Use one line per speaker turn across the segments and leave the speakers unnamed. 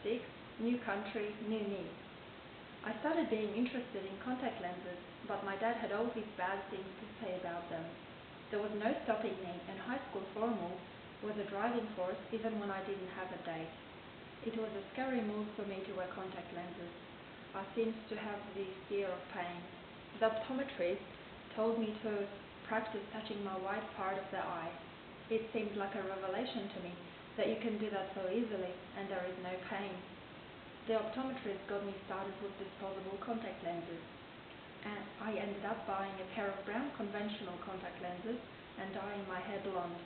6, new country, new me. I started being interested in contact lenses, but my dad had all these bad things to say about them. There was no stopping me, and high school formal was a driving force even when I didn't have a date. It was a scary move for me to wear contact lenses. I seemed to have the fear of pain. The optometrist told me to practice touching my white part of the eye. It seemed like a revelation to me that you can do that so easily and there is no pain. The optometrist got me started with disposable contact lenses, and I ended up buying a pair of brown conventional contact lenses and dyeing my hair blonde.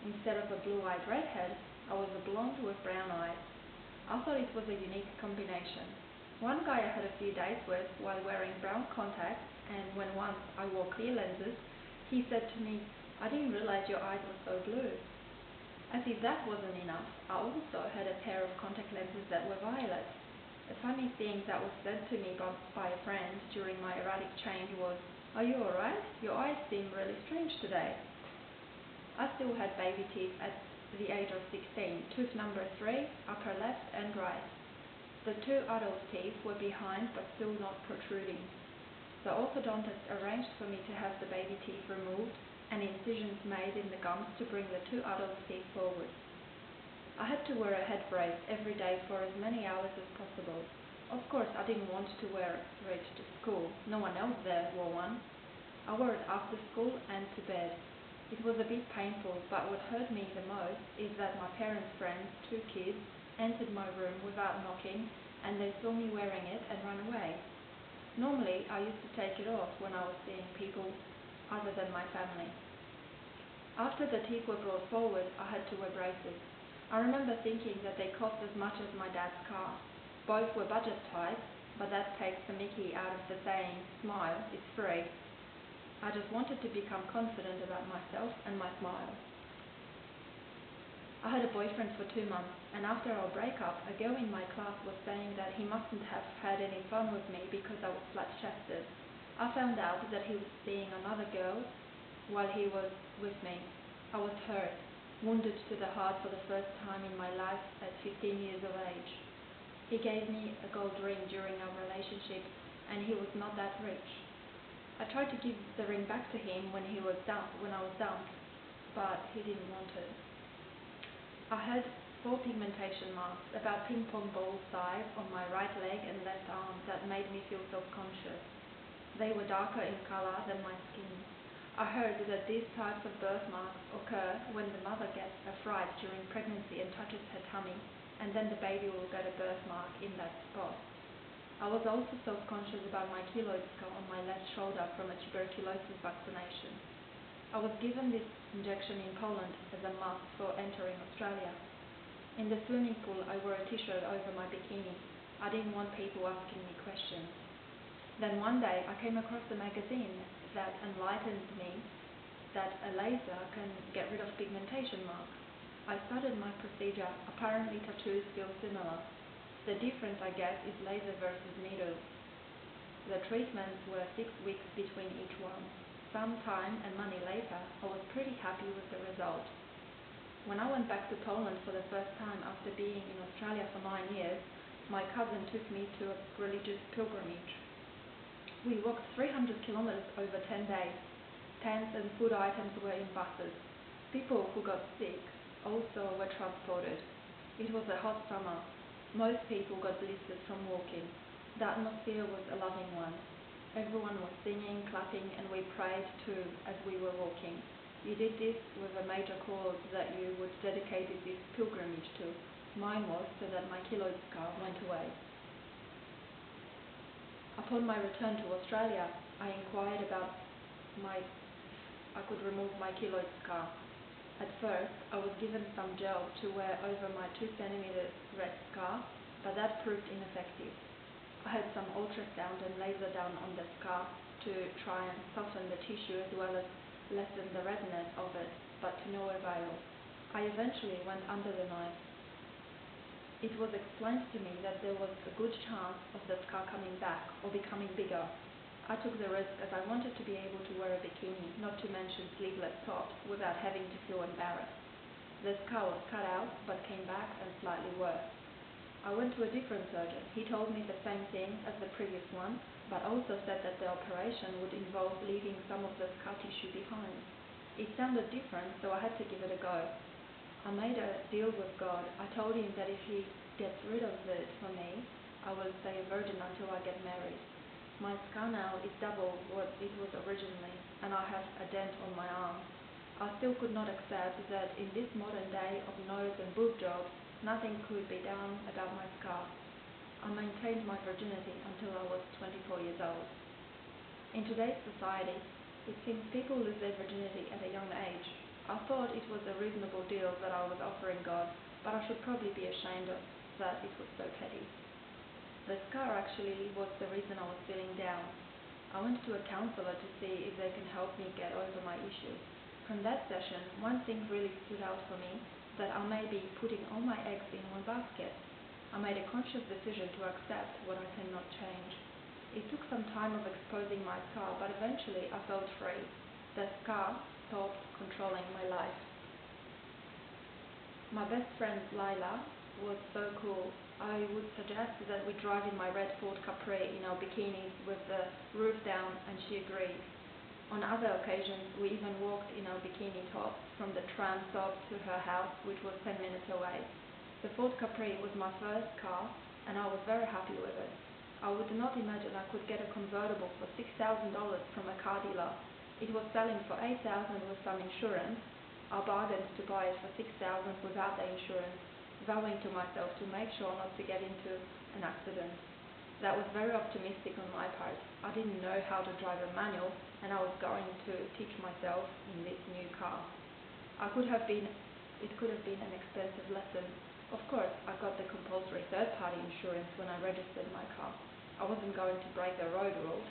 Instead of a blue-eyed redhead, I was a blonde with brown eyes. I thought it was a unique combination. One guy I had a few dates with while wearing brown contacts, and when once I wore clear lenses, he said to me, "I didn't realize your eyes were so blue." As if that wasn't enough, I also had a pair of contact lenses that were violet. A funny thing that was said to me by a friend during my erratic change was, "Are you alright? Your eyes seem really strange today." I still had baby teeth at the age of 16, tooth number 3, upper left and right. The 2 adult teeth were behind but still not protruding. The orthodontist arranged for me to have the baby teeth removed and incisions made in the gums to bring the 2 adult teeth forward. I had to wear a head brace every day for as many hours as possible. Of course, I didn't want to wear it straight to school. No one else there wore one. I wore it after school and to bed. It was a bit painful, but what hurt me the most is that my parents' friends, 2 kids, entered my room without knocking, and they saw me wearing it and ran away. Normally, I used to take it off when I was seeing people other than my family. After the teeth were brought forward, I had to wear braces. I remember thinking that they cost as much as my dad's car. Both were budget types, but that takes the mickey out of the saying, "Smile, it's free." I just wanted to become confident about myself and my smile. I had a boyfriend for 2 months, and after our breakup, a girl in my class was saying that he mustn't have had any fun with me because I was flat-chested. I found out that he was seeing another girl while he was with me. I was hurt, wounded to the heart for the first time in my life at 15 years of age. He gave me a gold ring during our relationship, and he was not that rich. I tried to give the ring back to him when I was dumped, but he didn't want it. I had 4 pigmentation marks, about ping pong ball size, on my right leg and left arm that made me feel self-conscious. They were darker in color than my skin. I heard that these types of birthmarks occur when the mother gets a fright during pregnancy and touches her tummy, and then the baby will get a birthmark in that spot. I was also self-conscious about my keloid scar on my left shoulder from a tuberculosis vaccination. I was given this injection in Poland as a must for entering Australia. In the swimming pool, I wore a t-shirt over my bikini. I didn't want people asking me questions. Then one day, I came across a magazine that enlightened me that a laser can get rid of pigmentation marks. I started my procedure. Apparently, tattoos feel similar. The difference, I guess, is laser versus needle. The treatments were 6 weeks between each one. Some time and money later, I was pretty happy with the result. When I went back to Poland for the first time after being in Australia for 9 years, my cousin took me to a religious pilgrimage. We walked 300 kilometers over 10 days. Tents and food items were in buses. People who got sick also were transported. It was a hot summer. Most people got blisters from walking. The atmosphere was a loving one. Everyone was singing, clapping, and we prayed too as we were walking. You did this with a major cause that you would dedicate this pilgrimage to. Mine was so that my keloid scar went away. Upon my return to Australia, I inquired about I could remove my keloid scar. At first, I was given some gel to wear over my 2 centimeter red scar, but that proved ineffective. I had some ultrasound and laser done on the scar to try and soften the tissue as well as lessen the redness of it, but to no avail. I eventually went under the knife. It was explained to me that there was a good chance of the scar coming back or becoming bigger. I took the risk as I wanted to be able to wear a bikini, not to mention sleeveless tops, without having to feel embarrassed. The scar was cut out, but came back and slightly worse. I went to a different surgeon. He told me the same thing as the previous one, but also said that the operation would involve leaving some of the scar tissue behind. It sounded different, so I had to give it a go. I made a deal with God. I told him that if he gets rid of it for me, I will stay a virgin until I get married. My scar now is double what it was originally, and I have a dent on my arm. I still could not accept that in this modern day of nose and boob jobs, nothing could be done about my scar. I maintained my virginity until I was 24 years old. In today's society, it seems people lose their virginity at a young age. I thought it was a reasonable deal that I was offering God, but I should probably be ashamed of that it was so petty. The scar actually was the reason I was feeling down. I went to a counselor to see if they can help me get over my issues. From that session, one thing really stood out for me, that I may be putting all my eggs in one basket. I made a conscious decision to accept what I cannot change. It took some time of exposing my scar, but eventually I felt free. The scar stopped controlling my life. My best friend Lila was so cool. I would suggest that we drive in my red Ford Capri in our bikinis with the roof down, and she agreed. On other occasions, we even walked in our bikini tops from the tram stop to her house, which was 10 minutes away. The Ford Capri was my first car, and I was very happy with it. I would not imagine I could get a convertible for $6,000 from a car dealer. It was selling for $8,000 with some insurance. I bargained to buy it for $6,000 without the insurance, vowing to myself to make sure not to get into an accident. That was very optimistic on my part. I didn't know how to drive a manual, and I was going to teach myself in this new car. It could have been an expensive lesson. Of course, I got the compulsory third-party insurance when I registered my car. I wasn't going to break the road rules.